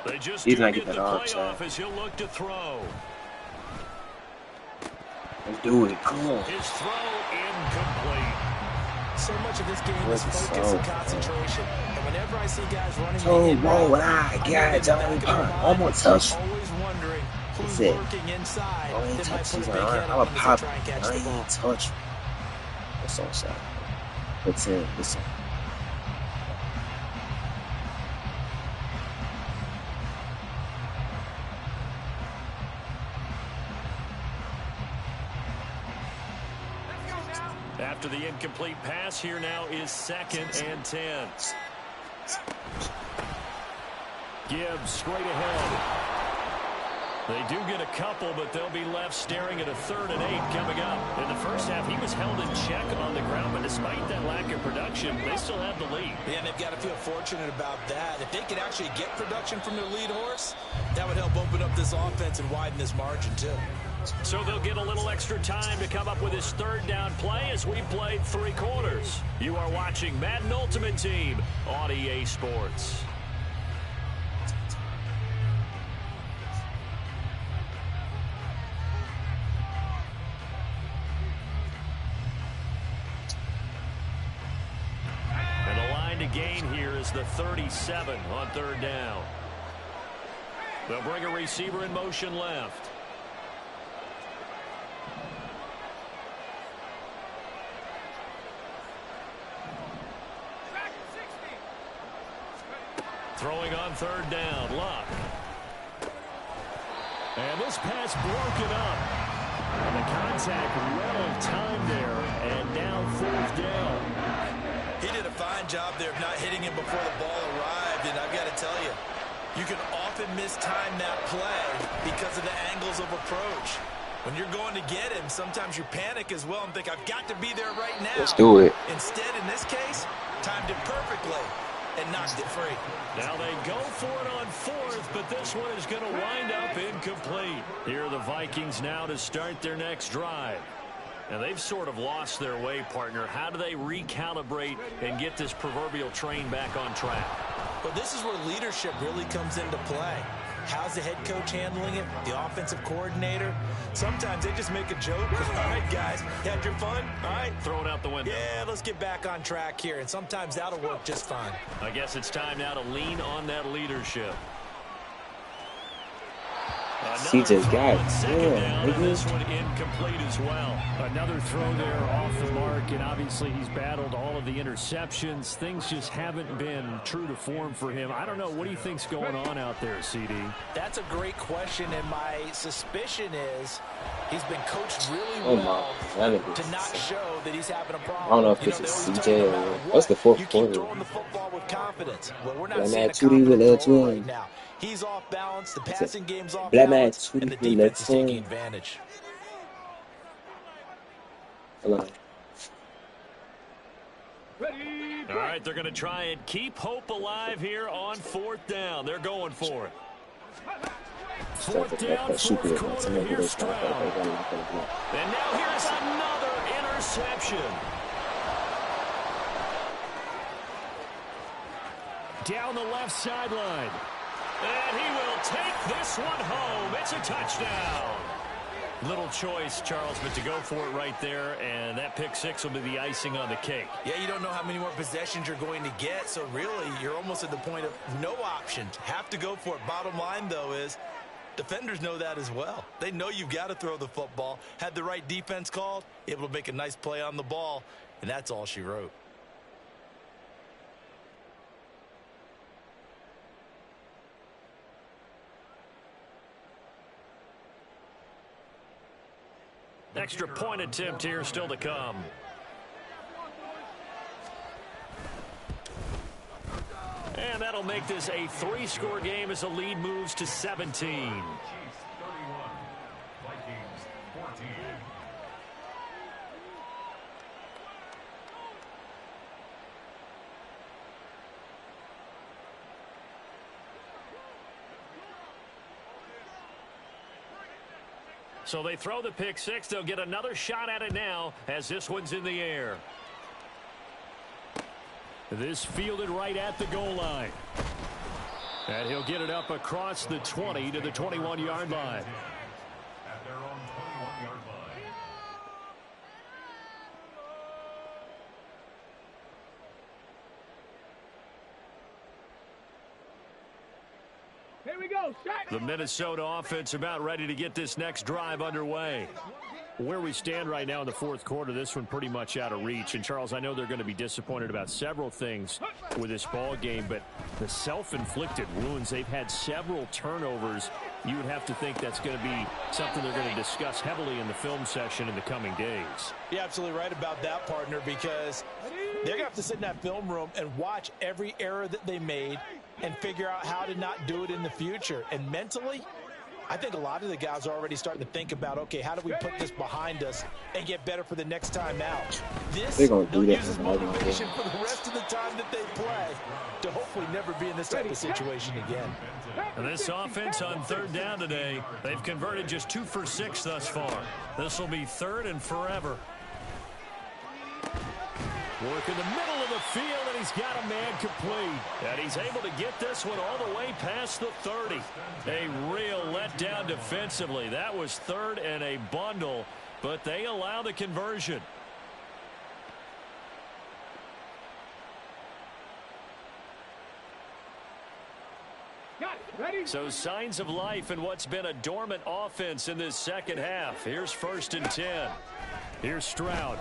They just He's not get the getting that playoff as he'll look to throw. Let's do it. Come on. His throw incomplete. So much of this game is focus and concentration. And whenever I see guys running almost touch. Always wondering who's That's it. working inside. I ain't That might touch. put a He's big like, head I'm on a him as pop. they try and catch I the ball. ain't touch. That's all shot. Listen. After the incomplete pass, here now is 2nd and 10. Gibbs straight ahead. They do get a couple, but they'll be left staring at a 3rd and 8 coming up. In the first half, he was held in check on the ground, but despite that lack of production, they still have the lead. Yeah, and they've got to feel fortunate about that. If they could actually get production from their lead horse, that would help open up this offense and widen this margin, too. So they'll get a little extra time to come up with his 3rd down play as we played 3 quarters. You are watching Madden Ultimate Team on EA Sports. And the line to gain here is the 37 on 3rd down. They'll bring a receiver in motion left. Throwing on 3rd down, Luck. And this pass broken up. And the contact well timed there. And now 4th down. He did a fine job there of not hitting him before the ball arrived. And I've got to tell you, you can often mistime that play because of the angles of approach. When you're going to get him, sometimes you panic as well and think, I've got to be there right now. Let's do it. Instead, in this case, timed it perfectly and knocked it free. Now they go for it on 4th, but this one is going to wind up incomplete. Here are the Vikings now to start their next drive. And they've sort of lost their way, partner. How do they recalibrate and get this proverbial train back on track? Well, this is where leadership really comes into play. How's the head coach handling it? The offensive coordinator? Sometimes they just make a joke. All right, guys, had your fun? All right. Throw it out the window. Yeah, let's get back on track here. And sometimes that'll work just fine. I guess it's time now to lean on that leadership. CJ's got it. This one incomplete as well. Another throw there off the mark, and obviously he's battled all of the interceptions. Things just haven't been true to form for him. I don't know. What do you think's going on out there, CD? That's a great question, and my suspicion is he's been coached really well to not show that he's having a problem. I don't know if this is CJ or what's the 4th quarter. You keep throwing the football with confidence. Well, we're not seeing a confident throw right now. He's off balance. The passing game's off Black balance, man, and the defense is taking advantage. All right, they're going to try and keep hope alive here on 4th down. They're going for it. 4th down, 4th quarter, here's Stroud. And now here's another interception. Down the left sideline. And he will take this one home. It's a touchdown. Little choice, Charles, but to go for it right there, and that pick 6 will be the icing on the cake. Yeah, you don't know how many more possessions you're going to get, so really you're almost at the point of no options. Have to go for it. Bottom line, though, is Defenders know that as well. They know you've got to throw the football. Had the right defense called, able to make a nice play on the ball, and that's all she wrote. Extra point attempt here still to come. And that'll make this a 3-score game as the lead moves to 17. Chiefs 31, Vikings 14. So they throw the pick six. They'll get another shot at it now as this one's in the air. This fielded right at the goal line. And he'll get it up across the 20 to the 21-yard line. At their own 21-yard line. Here we go. Shot. The Minnesota offense about ready to get this next drive underway. Where we stand right now in the fourth quarter, this one pretty much out of reach. And, Charles, I know they're going to be disappointed about several things with this ball game, but the self-inflicted wounds, they've had several turnovers. You would have to think that's going to be something they're going to discuss heavily in the film session in the coming days. You're absolutely right about that, partner, because they're going to have to sit in that film room and watch every error that they made and figure out how to not do it in the future. And mentally, I think a lot of the guys are already starting to think about, okay, how do we put this behind us and get better for the next time out? They'll use as motivation for the rest of the time that they play to hopefully never be in this type of situation again. And this offense on third down today, they've converted just 2 for 6 thus far. This will be third and forever. Work in the middle of the field, and he's got a man complete. And he's able to get this one all the way past the 30. A real letdown defensively. That was third and a bundle, but they allow the conversion. So signs of life in what's been a dormant offense in this second half. Here's 1st and 10. Here's Stroud.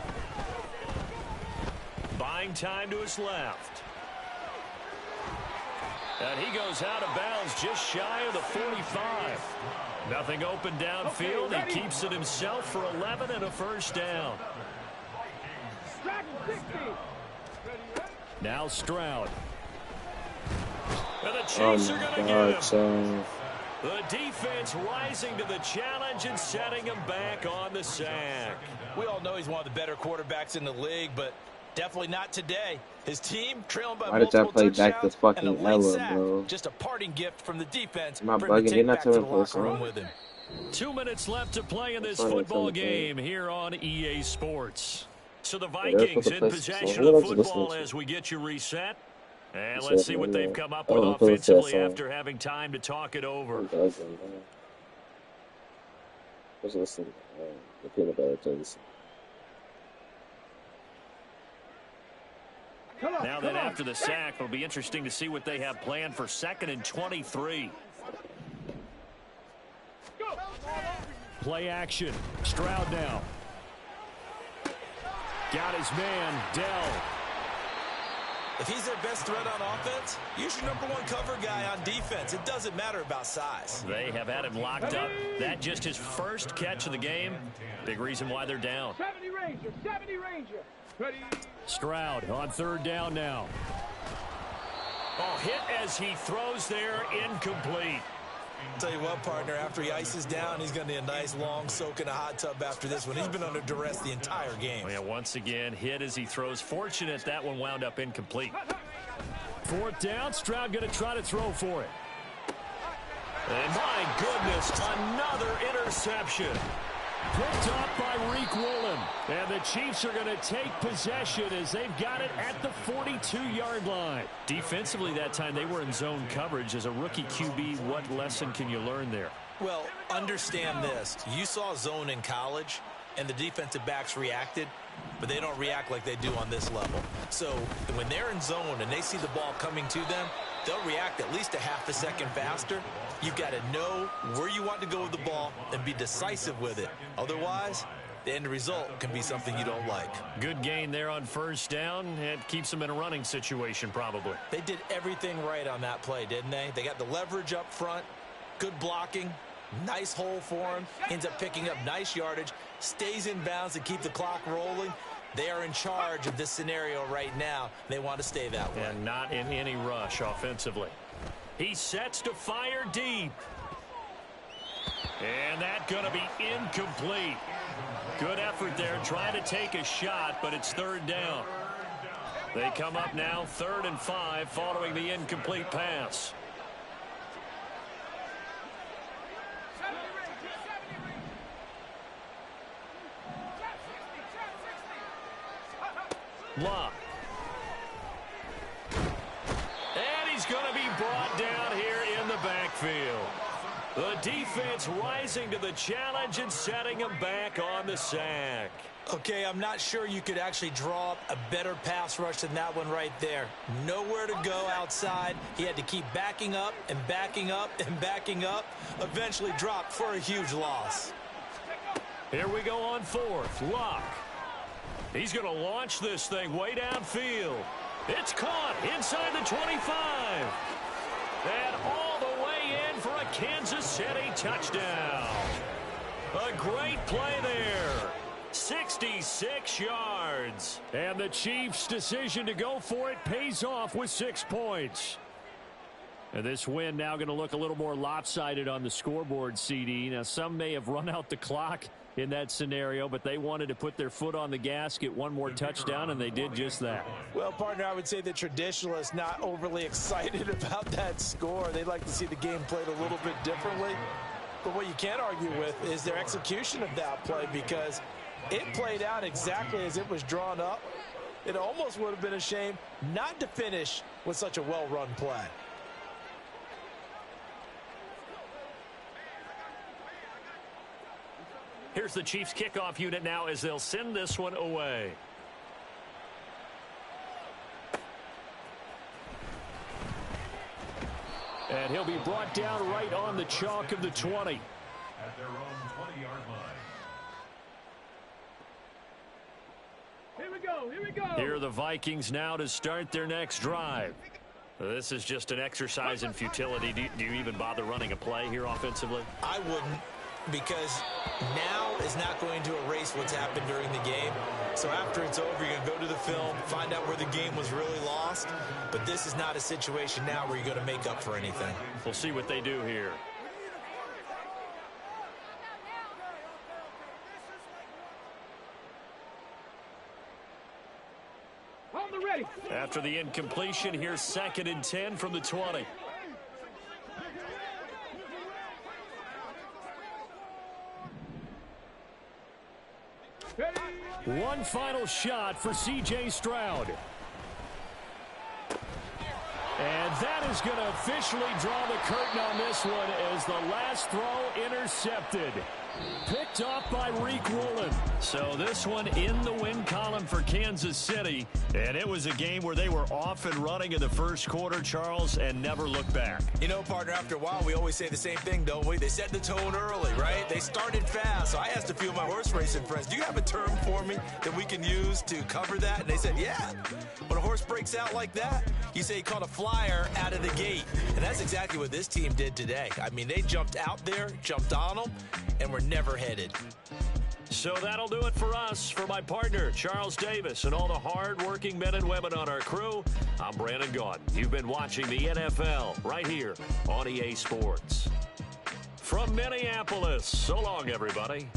Buying time to his left. And he goes out of bounds just shy of the 45. Nothing open downfield. He keeps it himself for 11 and a first down. Now Stroud. And the Chiefs are going to get him. The defense rising to the challenge and setting him back on the sack. We all know he's one of the better quarterbacks in the league, but definitely not today. His team trailing by multiple touchdowns and a late sack. Just a parting gift from the defense. Am I bugging? They're not telling us with him. 2 minutes left to play in this football game here on EA Sports. So the Vikings in possession of football as we get you reset. And let's see what they've come up with offensively after having time to talk it over. Just listen. The peanut butter toast. Now then, after the sack, it'll be interesting to see what they have planned for 2nd and 23. Play action. Stroud now. Got his man, Dell. If he's their best threat on offense, use your #1 cover guy on defense. It doesn't matter about size. They have had him locked up. That just his first catch of the game. Big reason why they're down. 70 Ranger, 70 Ranger. Ready. Stroud on third down now. Oh, hit as he throws there, incomplete. Tell you what, partner, after he ices down, he's going to need a nice long soak in a hot tub after this one. He's been under duress the entire game. Oh, yeah, once again, hit as he throws. Fortunate that one wound up incomplete. 4th down, Stroud going to try to throw for it. And my goodness, another interception. Picked off by Reek Woolen. And the Chiefs are going to take possession as they've got it at the 42-yard line. Defensively that time, they were in zone coverage. As a rookie QB, what lesson can you learn there? Well, understand this. You saw zone in college, and the defensive backs reacted, but they don't react like they do on this level. So when they're in zone and they see the ball coming to them, they'll react at least a half a second faster. You've got to know where you want to go with the ball and be decisive with it. Otherwise, the end result can be something you don't like. Good gain there on first down. It keeps them in a running situation probably. They did everything right on that play, didn't they? They got the leverage up front, good blocking, nice hole for him, ends up picking up nice yardage, stays in bounds to keep the clock rolling. They are in charge of this scenario right now. They want to stay that way. And not in any rush offensively. He sets to fire deep. And that's going to be incomplete. Good effort there, trying to take a shot, but it's third down. They come up now 3rd and 5 following the incomplete pass. Locke. And he's going to be brought down here in the backfield. The defense rising to the challenge and setting him back on the sack. Okay, I'm not sure you could actually draw up a better pass rush than that one right there. Nowhere to go outside. He had to keep backing up and backing up and backing up. Eventually dropped for a huge loss. Here we go on 4th. Locke. He's going to launch this thing way downfield. It's caught inside the 25. And all the way in for a Kansas City touchdown. A great play there. 66 yards. And the Chiefs' decision to go for it pays off with 6 points. And this win now going to look a little more lopsided on the scoreboard, CD. Now, some may have run out the clock in that scenario, but they wanted to put their foot on the gas, get one more touchdown, and they did just that. Well, partner, I would say the traditionalists not overly excited about that score. They'd like to see the game played a little bit differently. But what you can't argue with is their execution of that play, because it played out exactly as it was drawn up. It almost would have been a shame not to finish with such a well-run play. Here's the Chiefs kickoff unit now as they'll send this one away. And he'll be brought down right on the chalk of the 20. At their own 20-yard line. Here we go, here we go. Here are the Vikings now to start their next drive. This is just an exercise in futility. Do you even bother running a play here offensively? I wouldn't, because now is not going to erase what's happened during the game. So after it's over, you're going to go to the film, find out where the game was really lost. But this is not a situation now where you're going to make up for anything. We'll see what they do here. On the ready. After the incompletion, here's 2nd and 10 from the 20. One final shot for C.J. Stroud. And that is going to officially draw the curtain on this one as the last throw intercepted. Picked off by Riq Woolen. So this one in the win column for Kansas City. And it was a game where they were off and running in the first quarter, Charles, and never looked back. You know, partner, after a while, we always say the same thing, don't we? They set the tone early, right? They started fast. So I asked a few of my horse racing friends, do you have a term for me that we can use to cover that? And they said, yeah. When a horse breaks out like that, you say he caught a flyer out of the gate. And that's exactly what this team did today. I mean, they jumped out there, jumped on them, and were never headed. So that'll do it for us. For my partner, Charles Davis, and all the hard-working men and women on our crew, I'm Brandon Gaudin. You've been watching the NFL right here on EA Sports. From Minneapolis, so long, everybody.